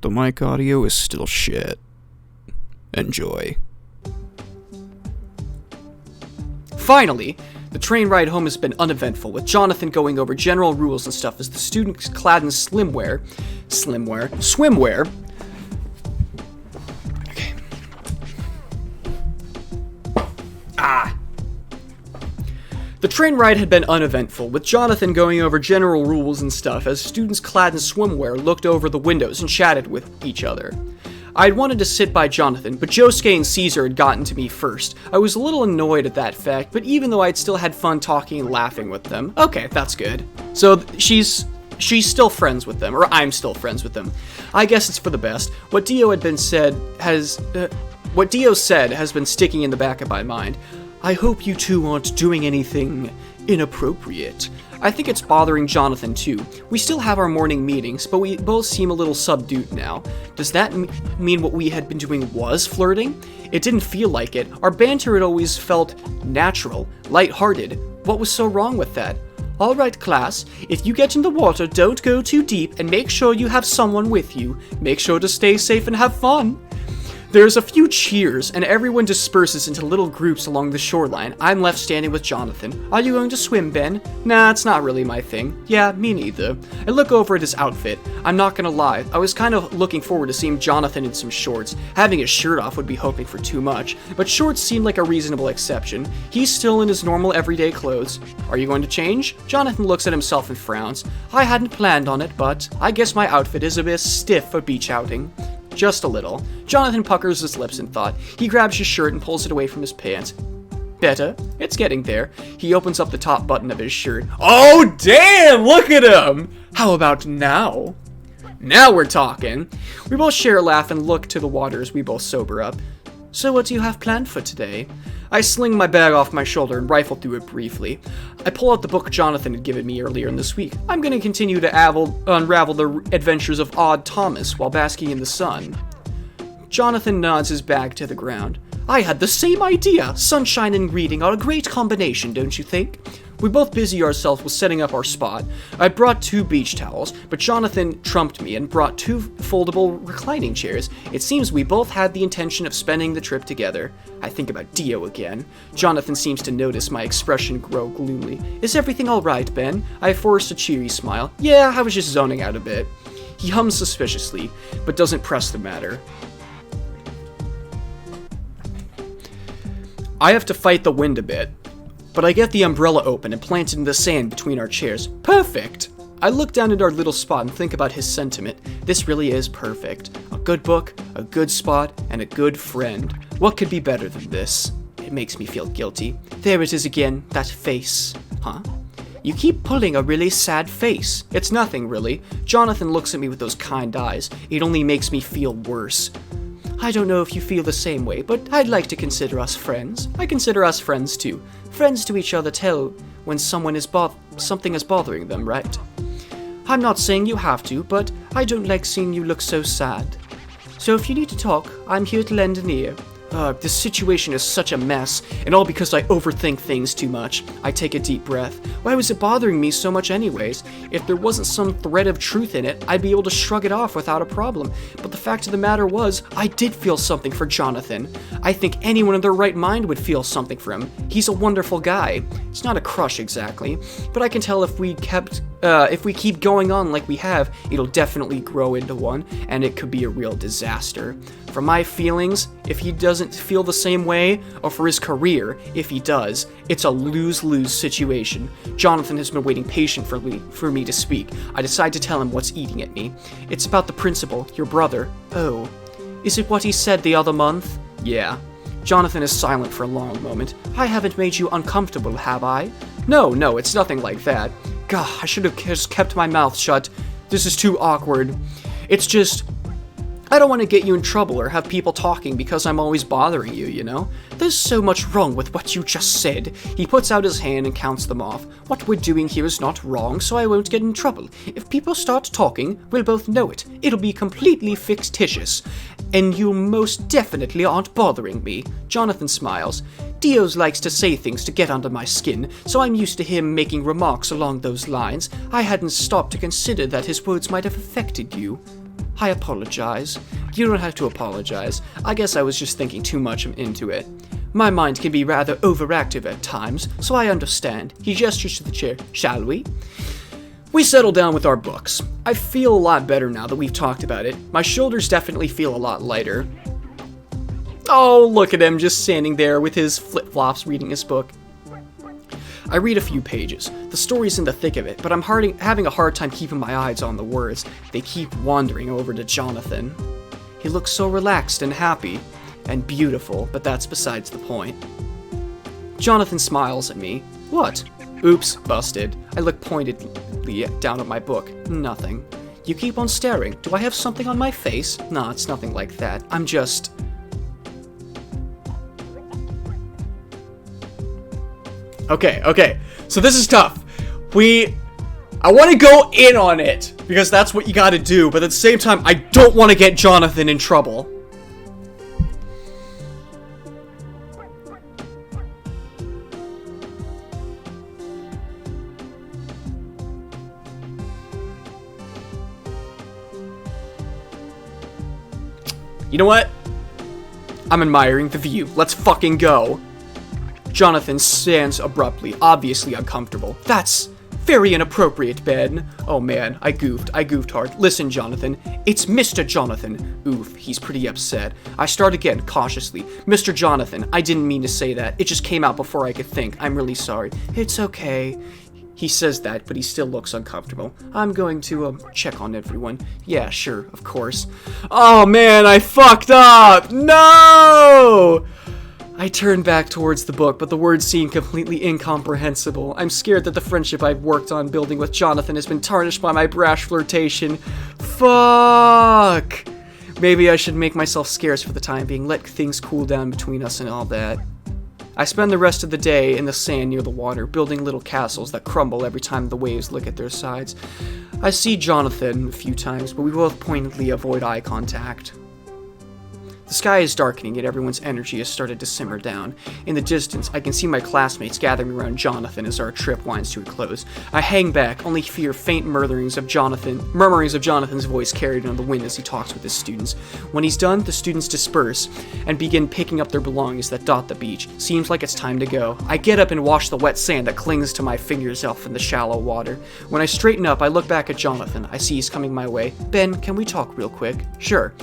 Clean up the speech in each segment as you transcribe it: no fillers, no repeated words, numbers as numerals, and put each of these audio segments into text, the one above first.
The mic audio is still shit. Enjoy. Finally, the train ride home has been uneventful, with Jonathan going over general rules and stuff as the students clad in swimwear. Okay. The train ride had been uneventful, with Jonathan going over general rules and stuff as students clad in swimwear looked over the windows and chatted with each other. I'd wanted to sit by Jonathan, but Josuke and Caesar had gotten to me first. I was a little annoyed at that fact, but even though I'd still had fun talking and laughing with them, okay, that's good. So she's still friends with them, or I'm still friends with them. I guess it's for the best. What Dio said has been sticking in the back of my mind. I hope you two aren't doing anything inappropriate. I think it's bothering Jonathan too. We still have our morning meetings, but we both seem a little subdued now. Does that mean what we had been doing was flirting? It didn't feel like it. Our banter had always felt natural, lighthearted. What was so wrong with that? Alright class, if you get in the water, don't go too deep and make sure you have someone with you. Make sure to stay safe and have fun. There's a few cheers, and everyone disperses into little groups along the shoreline. I'm left standing with Jonathan. Are you going to swim, Ben? Nah, it's not really my thing. Yeah, me neither. I look over at his outfit. I'm not gonna lie, I was kind of looking forward to seeing Jonathan in some shorts. Having his shirt off would be hoping for too much, but shorts seemed like a reasonable exception. He's still in his normal everyday clothes. Are you going to change? Jonathan looks at himself and frowns. I hadn't planned on it, but I guess my outfit is a bit stiff for beach outing. Just a little. Jonathan puckers his lips in thought. He grabs his shirt and pulls it away from his pants. Better. It's getting there. He opens up the top button of his shirt. Oh, damn! Look at him! How about now? Now we're talking. We both share a laugh and look to the water as we both sober up. So what do you have planned for today? I sling my bag off my shoulder and rifle through it briefly. I pull out the book Jonathan had given me earlier in this week. I'm going to continue to unravel the adventures of Odd Thomas while basking in the sun. Jonathan nods his bag to the ground. I had the same idea. Sunshine and reading are a great combination, don't you think? We both busy ourselves with setting up our spot. I brought 2 beach towels, but Jonathan trumped me and brought 2 foldable reclining chairs. It seems we both had the intention of spending the trip together. I think about Dio again. Jonathan seems to notice my expression grow gloomily. Is everything alright, Ben? I forced a cheery smile. Yeah, I was just zoning out a bit. He hums suspiciously, but doesn't press the matter. I have to fight the wind a bit, but I get the umbrella open and plant it in the sand between our chairs. Perfect! I look down at our little spot and think about his sentiment. This really is perfect. A good book, a good spot, and a good friend. What could be better than this? It makes me feel guilty. There it is again, that face. Huh? You keep pulling a really sad face. It's nothing, really. Jonathan looks at me with those kind eyes. It only makes me feel worse. I don't know if you feel the same way, but I'd like to consider us friends. I consider us friends too. Friends to each other tell when something is bothering them, right? I'm not saying you have to, but I don't like seeing you look so sad. So if you need to talk, I'm here to lend an ear. This situation is such a mess, and all because I overthink things too much. I take a deep breath. Why was it bothering me so much anyways? If there wasn't some thread of truth in it, I'd be able to shrug it off without a problem. But the fact of the matter was, I did feel something for Jonathan. I think anyone in their right mind would feel something for him. He's a wonderful guy. It's not a crush exactly, but I can tell if we keep going on like we have, it'll definitely grow into one, and it could be a real disaster. For my feelings, if he doesn't feel the same way, or for his career, if he does, it's a lose-lose situation. Jonathan has been waiting patiently for me to speak. I decide to tell him what's eating at me. It's about the principal, your brother. Oh. Is it what he said the other month? Yeah. Jonathan is silent for a long moment. I haven't made you uncomfortable, have I? No, it's nothing like that. Gah, I should have just kept my mouth shut. This is too awkward. It's just, I don't want to get you in trouble or have people talking because I'm always bothering you, you know? There's so much wrong with what you just said. He puts out his hand and counts them off. What we're doing here is not wrong, so I won't get in trouble. If people start talking, we'll both know it. It'll be completely fictitious. And you most definitely aren't bothering me. Jonathan smiles. Dios likes to say things to get under my skin, so I'm used to him making remarks along those lines. I hadn't stopped to consider that his words might have affected you. I apologize. You don't have to apologize. I guess I was just thinking too much into it. My mind can be rather overactive at times, so I understand. He gestures to the chair. Shall we? We settle down with our books. I feel a lot better now that we've talked about it. My shoulders definitely feel a lot lighter. Oh, look at him just standing there with his flip-flops reading his book. I read a few pages. The story's in the thick of it, but I'm having a hard time keeping my eyes on the words. They keep wandering over to Jonathan. He looks so relaxed and happy and beautiful, but that's besides the point. Jonathan smiles at me. What? Oops, busted. I look pointedly down at my book. Nothing. You keep on staring. Do I have something on my face? Nah, it's nothing like that. I'm just... Okay. So this is tough. I want to go in on it, because that's what you gotta do, but at the same time, I don't want to get Jonathan in trouble. You know what? I'm admiring the view. Let's fucking go. Jonathan stands abruptly, obviously uncomfortable. That's very inappropriate, Ben. Oh man, I goofed hard. Listen, Jonathan, it's Mr. Jonathan. Oof, he's pretty upset. I start again, cautiously. Mr. Jonathan, I didn't mean to say that. It just came out before I could think. I'm really sorry. It's okay. He says that, but he still looks uncomfortable. I'm going to, check on everyone. Yeah, sure, of course. Oh man, I fucked up! No! I turn back towards the book, but the words seem completely incomprehensible. I'm scared that the friendship I've worked on building with Jonathan has been tarnished by my brash flirtation. Fuck! Maybe I should make myself scarce for the time being, let things cool down between us and all that. I spend the rest of the day in the sand near the water, building little castles that crumble every time the waves lick at their sides. I see Jonathan a few times, but we both pointedly avoid eye contact. The sky is darkening, yet everyone's energy has started to simmer down. In the distance, I can see my classmates gathering around Jonathan as our trip winds to a close. I hang back, only hear faint murmurings of Jonathan's voice carried on the wind as he talks with his students. When he's done, the students disperse and begin picking up their belongings that dot the beach. Seems like it's time to go. I get up and wash the wet sand that clings to my fingers off in the shallow water. When I straighten up, I look back at Jonathan. I see he's coming my way. Ben, can we talk real quick? Sure.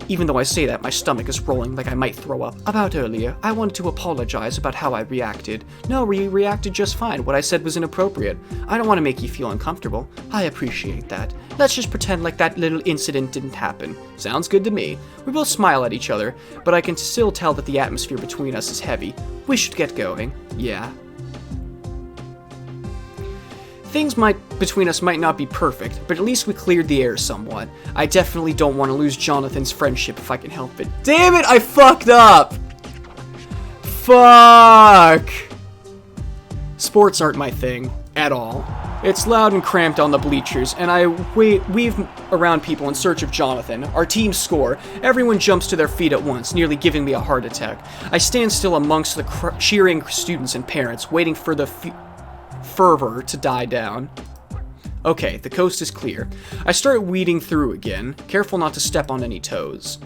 Even though I say that, my stomach is rolling like I might throw up. About earlier, I wanted to apologize about how I reacted. No, you reacted just fine. What I said was inappropriate. I don't want to make you feel uncomfortable. I appreciate that. Let's just pretend like that little incident didn't happen. Sounds good to me. We both smile at each other, but I can still tell that the atmosphere between us is heavy. We should get going. Yeah. Things between us might not be perfect, but at least we cleared the air somewhat. I definitely don't want to lose Jonathan's friendship if I can help it. Damn it, I fucked up! Fuck! Sports aren't my thing, at all. It's loud and cramped on the bleachers, and I weave around people in search of Jonathan. Our teams score. Everyone jumps to their feet at once, nearly giving me a heart attack. I stand still amongst the cheering students and parents, waiting for the fervor to die down. Okay, the coast is clear. I start weeding through again, careful not to step on any toes.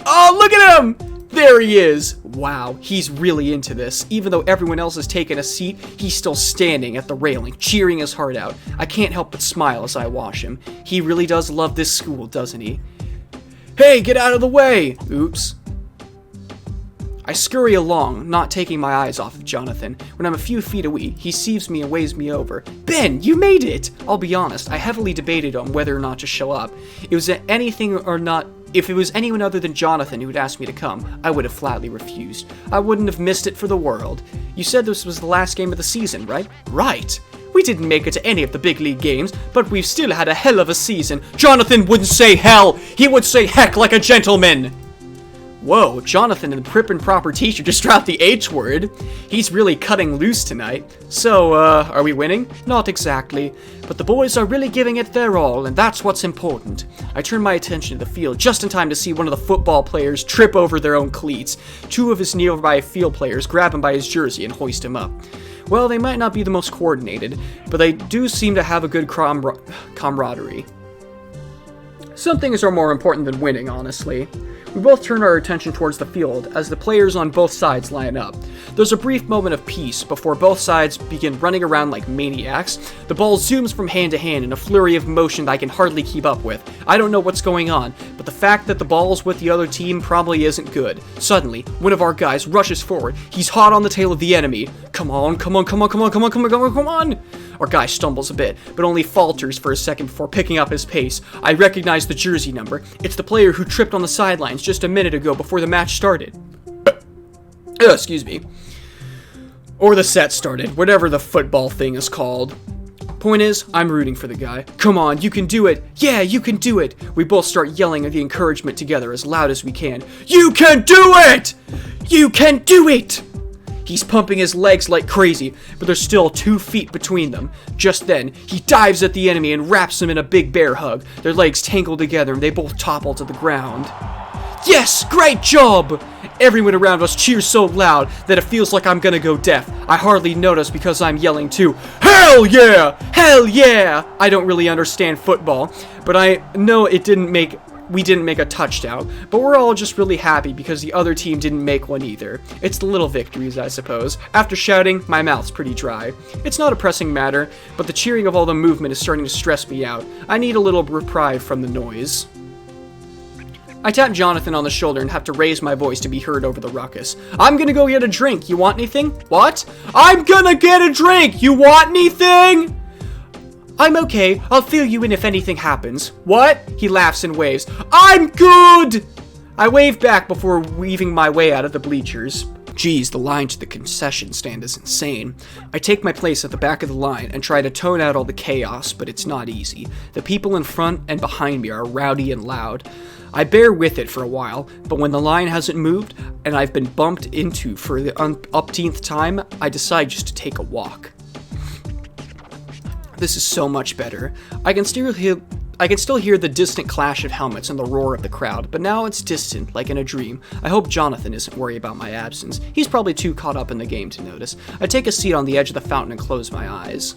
Oh, look at him! There he is! Wow, he's really into this. Even though everyone else has taken a seat, he's still standing at the railing, cheering his heart out. I can't help but smile as I watch him. He really does love this school, doesn't he? Hey, get out of the way! Oops. I scurry along, not taking my eyes off of Jonathan. When I'm a few feet away, he sees me and waves me over. Ben, you made it! I'll be honest, I heavily debated on whether or not to show up. If it was anyone other than Jonathan who had asked me to come, I would have flatly refused. I wouldn't have missed it for the world. You said this was the last game of the season, right? Right! We didn't make it to any of the big league games, but we've still had a hell of a season. Jonathan wouldn't say hell! He would say heck like a gentleman! Whoa, Jonathan and the prim and proper teacher just dropped the H word. He's really cutting loose tonight. So, are we winning? Not exactly. But the boys are really giving it their all, and that's what's important. I turn my attention to the field just in time to see one of the football players trip over their own cleats. Two of his nearby field players grab him by his jersey and hoist him up. Well, they might not be the most coordinated, but they do seem to have a good camaraderie. Some things are more important than winning, honestly. We both turn our attention towards the field as the players on both sides line up. There's a brief moment of peace before both sides begin running around like maniacs. The ball zooms from hand to hand in a flurry of motion that I can hardly keep up with. I don't know what's going on, but the fact that the ball's with the other team probably isn't good. Suddenly, one of our guys rushes forward. He's hot on the tail of the enemy. Come on, come on, come on, come on, come on, come on, come on, come on! Our guy stumbles a bit, but only falters for a second before picking up his pace. I recognize the jersey number. It's the player who tripped on the sidelines just a minute ago before the match started. Excuse me. Or the set started, whatever the football thing is called. Point is, I'm rooting for the guy. Come on, you can do it! Yeah, you can do it! We both start yelling the encouragement together as loud as we can. You can do it! You can do it! He's pumping his legs like crazy, but there's still 2 feet between them. Just then, he dives at the enemy and wraps him in a big bear hug. Their legs tangle together and they both topple to the ground. Yes! Great job! Everyone around us cheers so loud that it feels like I'm gonna go deaf. I hardly notice because I'm yelling too. Hell yeah! Hell yeah! I don't really understand football, but I know we didn't make a touchdown, but we're all just really happy because the other team didn't make one either. It's the little victories, I suppose. After shouting, my mouth's pretty dry. It's not a pressing matter, but the cheering of all the movement is starting to stress me out. I need a little reprieve from the noise. I tap Jonathan on the shoulder and have to raise my voice to be heard over the ruckus. I'm gonna go get a drink. You want anything? What? I'm gonna get a drink! You want anything? I'm okay. I'll fill you in if anything happens. What? He laughs and waves. I'm good! I wave back before weaving my way out of the bleachers. Geez, the line to the concession stand is insane. I take my place at the back of the line and try to tone out all the chaos, but it's not easy. The people in front and behind me are rowdy and loud. I bear with it for a while, but when the line hasn't moved and I've been bumped into for the umpteenth time, I decide just to take a walk. This is so much better. I can still hear the distant clash of helmets and the roar of the crowd, but now it's distant, like in a dream. I hope Jonathan isn't worried about my absence. He's probably too caught up in the game to notice. I take a seat on the edge of the fountain and close my eyes.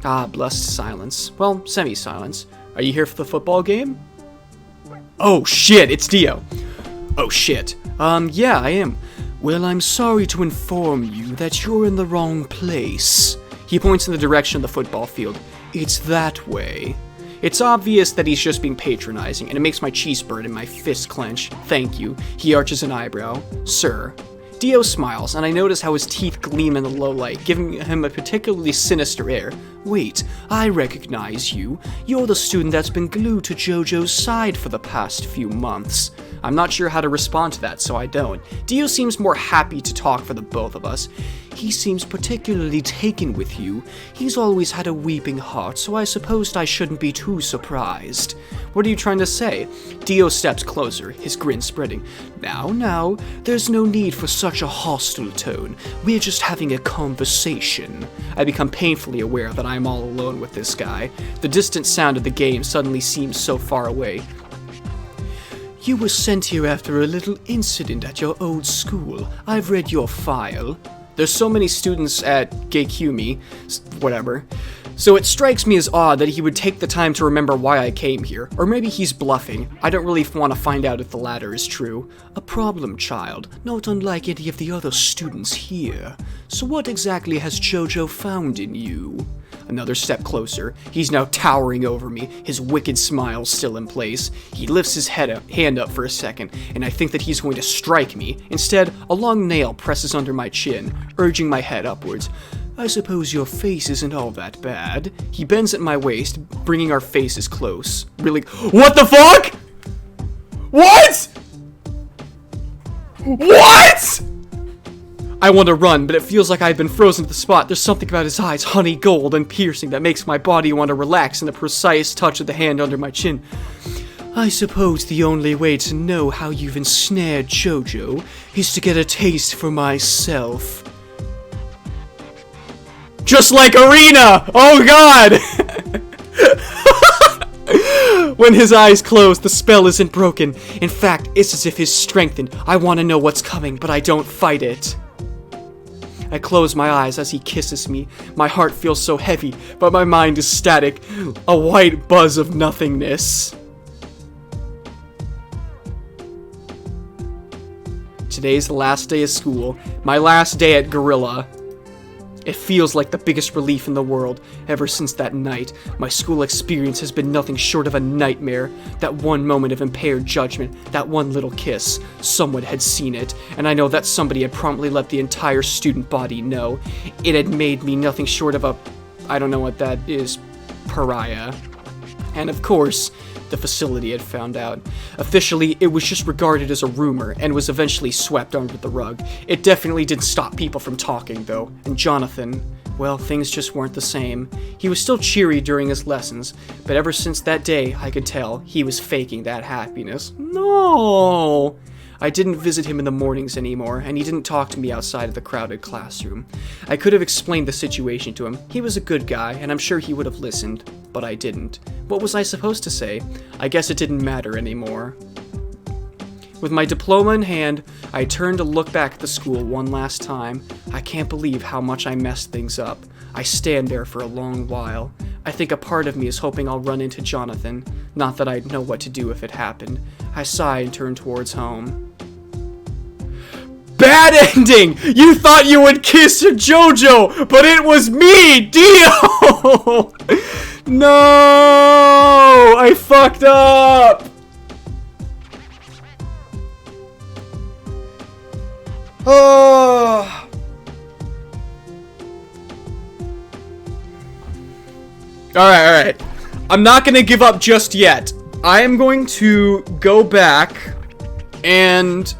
Ah, blessed silence. Well, semi-silence. Are you here for the football game? Oh shit, it's Dio. Oh shit. Yeah, I am. Well, I'm sorry to inform you that you're in the wrong place. He points in the direction of the football field. It's that way. It's obvious that he's just being patronizing, and it makes my cheeks burn and my fists clench. Thank you. He arches an eyebrow. Sir. Dio smiles, and I notice how his teeth gleam in the low light, giving him a particularly sinister air. Wait, I recognize you. You're the student that's been glued to JOJO's side for the past few months. I'm not sure how to respond to that, so I don't. Dio seems more happy to talk for the both of us. He seems particularly taken with you. He's always had a weeping heart, so I supposed I shouldn't be too surprised. What are you trying to say? Dio steps closer, his grin spreading. Now, there's no need for such a hostile tone. We're just having a conversation. I become painfully aware that I'm all alone with this guy. The distant sound of the game suddenly seems so far away. You were sent here after a little incident at your old school. I've read your file. There's so many students at Geikumi, whatever. So it strikes me as odd that he would take the time to remember why I came here. Or maybe he's bluffing. I don't really want to find out if the latter is true. A problem child, not unlike any of the other students here. So what exactly has JOJO found in you? Another step closer. He's now towering over me, his wicked smile still in place. He lifts his hand up for a second, and I think that he's going to strike me. Instead, a long nail presses under my chin, urging my head upwards. I suppose your face isn't all that bad. He bends at my waist, bringing our faces close. Really, what the fuck? What? What? I want to run, but it feels like I've been frozen to the spot. There's something about his eyes, honey gold and piercing, that makes my body want to relax in the precise touch of the hand under my chin. I suppose the only way to know how you've ensnared JOJO is to get a taste for myself. Just like Arena! Oh god! When his eyes close, the spell isn't broken. In fact, it's as if it's strengthened. I want to know what's coming, but I don't fight it. I close my eyes as he kisses me. My heart feels so heavy, but my mind is static. A white buzz of nothingness. Today's the last day of school. My last day at Gorilla. It feels like the biggest relief in the world. Ever since that night, my school experience has been nothing short of a nightmare. That one moment of impaired judgment, that one little kiss, someone had seen it, and I know that somebody had promptly let the entire student body know. It had made me nothing short of a, I don't know what that is, pariah. And of course, the facility had found out. Officially, it was just regarded as a rumor and was eventually swept under the rug. It definitely didn't stop people from talking, though. And Jonathan, well, things just weren't the same. He was still cheery during his lessons, but ever since that day, I could tell he was faking that happiness. No! I didn't visit him in the mornings anymore, and he didn't talk to me outside of the crowded classroom. I could have explained the situation to him. He was a good guy, and I'm sure he would have listened, but I didn't. What was I supposed to say? I guess it didn't matter anymore. With my diploma in hand, I turned to look back at the school one last time. I can't believe how much I messed things up. I stand there for a long while. I think a part of me is hoping I'll run into Jonathan. Not that I'd know what to do if it happened. I sigh and turn towards home. Bad ending! You thought you would kiss JoJo, but it was me, Dio! No! I fucked up! Oh! Alright. I'm not gonna give up just yet. I am going to go back and...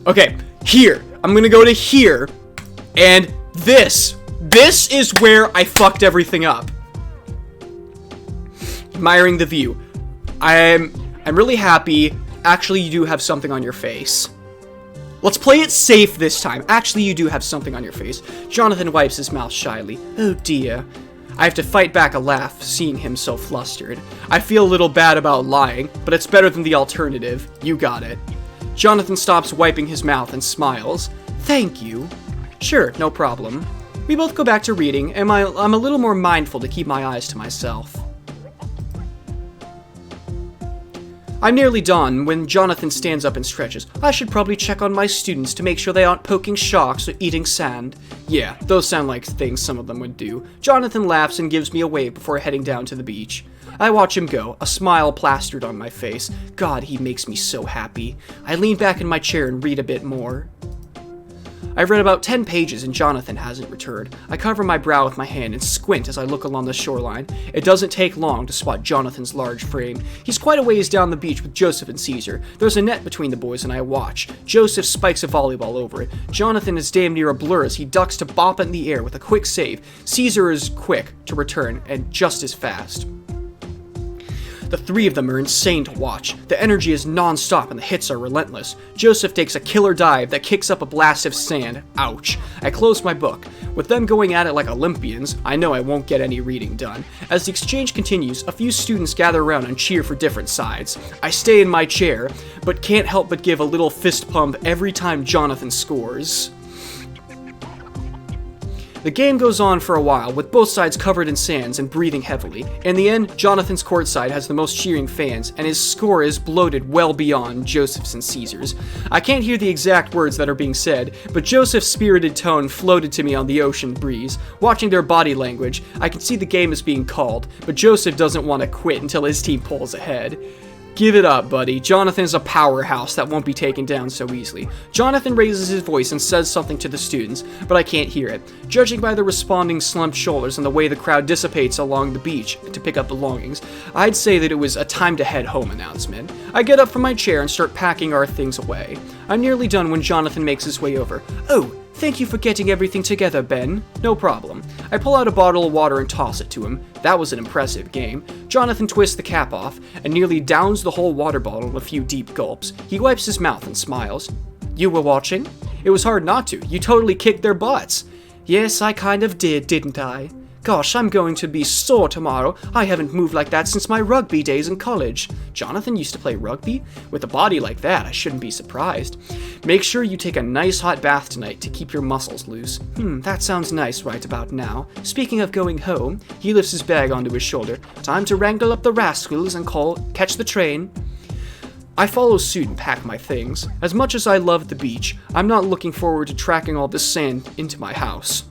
Okay, here. I'm gonna go to here. And this is where I fucked everything up. Admiring the view. I'm really happy. Actually, you do have something on your face. Let's play it safe this time. Actually, you do have something on your face. Jonathan wipes his mouth shyly. Oh dear. I have to fight back a laugh, seeing him so flustered. I feel a little bad about lying, but it's better than the alternative. You got it. Jonathan stops wiping his mouth and smiles. Thank you. Sure, no problem. We both go back to reading, and I'm a little more mindful to keep my eyes to myself. I'm nearly done when Jonathan stands up and stretches. I should probably check on my students to make sure they aren't poking sharks or eating sand. Yeah, those sound like things some of them would do. Jonathan laughs and gives me a wave before heading down to the beach. I watch him go, a smile plastered on my face. God, he makes me so happy. I lean back in my chair and read a bit more. I've read about 10 pages and Jonathan hasn't returned. I cover my brow with my hand and squint as I look along the shoreline. It doesn't take long to spot Jonathan's large frame. He's quite a ways down the beach with Joseph and Caesar. There's a net between the boys and I watch. Joseph spikes a volleyball over it. Jonathan is damn near a blur as he ducks to bop it in the air with a quick save. Caesar is quick to return and just as fast. The three of them are insane to watch. The energy is non-stop and the hits are relentless. Joseph takes a killer dive that kicks up a blast of sand. Ouch. I close my book. With them going at it like Olympians, I know I won't get any reading done. As the exchange continues, a few students gather around and cheer for different sides. I stay in my chair, but can't help but give a little fist pump every time Jonathan scores. The game goes on for a while, with both sides covered in sands and breathing heavily. In the end, Jonathan's court side has the most cheering fans, and his score is bloated well beyond Joseph's and Caesar's. I can't hear the exact words that are being said, but Joseph's spirited tone floated to me on the ocean breeze. Watching their body language, I can see the game is being called, but Joseph doesn't want to quit until his team pulls ahead. Give it up, buddy. Jonathan's a powerhouse that won't be taken down so easily. Jonathan raises his voice and says something to the students, but I can't hear it. Judging by the responding slumped shoulders and the way the crowd dissipates along the beach to pick up belongings, I'd say that it was a time to head home announcement. I get up from my chair and start packing our things away. I'm nearly done when Jonathan makes his way over. Oh, thank you for getting everything together, Ben. No problem. I pull out a bottle of water and toss it to him. That was an impressive game. Jonathan twists the cap off and nearly downs the whole water bottle in a few deep gulps. He wipes his mouth and smiles. You were watching? It was hard not to. You totally kicked their butts. Yes, I kind of did, didn't I? Gosh, I'm going to be sore tomorrow. I haven't moved like that since my rugby days in college. Jonathan used to play rugby? With a body like that, I shouldn't be surprised. Make sure you take a nice hot bath tonight to keep your muscles loose. That sounds nice right about now. Speaking of going home, he lifts his bag onto his shoulder. Time to wrangle up the rascals and catch the train. I follow suit and pack my things. As much as I love the beach, I'm not looking forward to tracking all this sand into my house.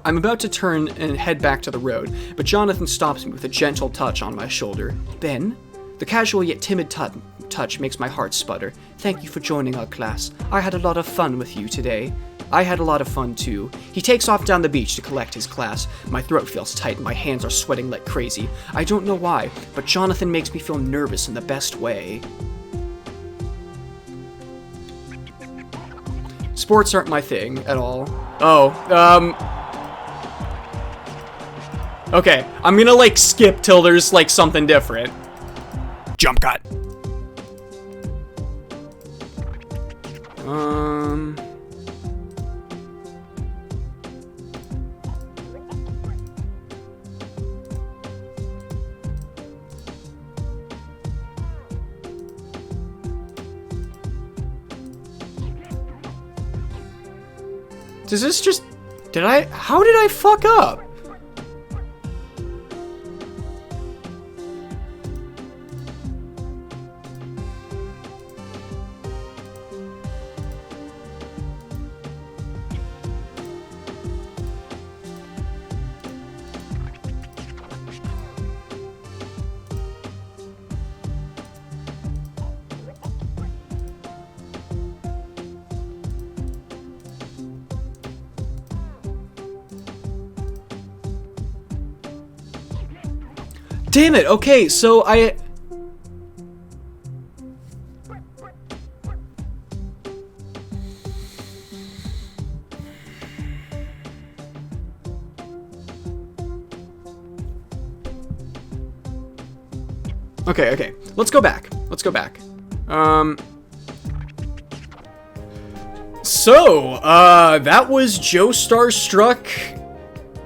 I'm about to turn and head back to the road, but Jonathan stops me with a gentle touch on my shoulder. Ben? The casual yet timid touch makes my heart sputter. Thank you for joining our class. I had a lot of fun with you today. I had a lot of fun too. He takes off down the beach to collect his class. My throat feels tight and my hands are sweating like crazy. I don't know why, but Jonathan makes me feel nervous in the best way. Sports aren't my thing at all. Okay, I'm gonna like skip till there's like something different. Jump cut. Does this just... How did I fuck up? Damn it, okay, so I... Okay, let's go back. That was Joestar Struck,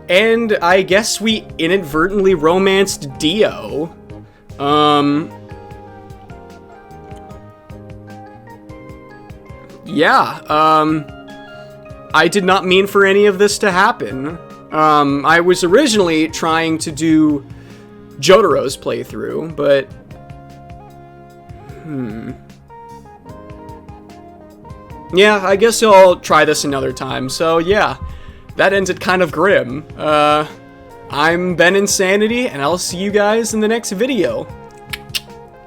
and I guess we inadvertently romanced Dio. I did not mean for any of this to happen. I was originally trying to do Jotaro's playthrough, but... Yeah, I guess I'll try this another time, so yeah. That ended kind of grim. I'm Ben Insanity, and I'll see you guys in the next video.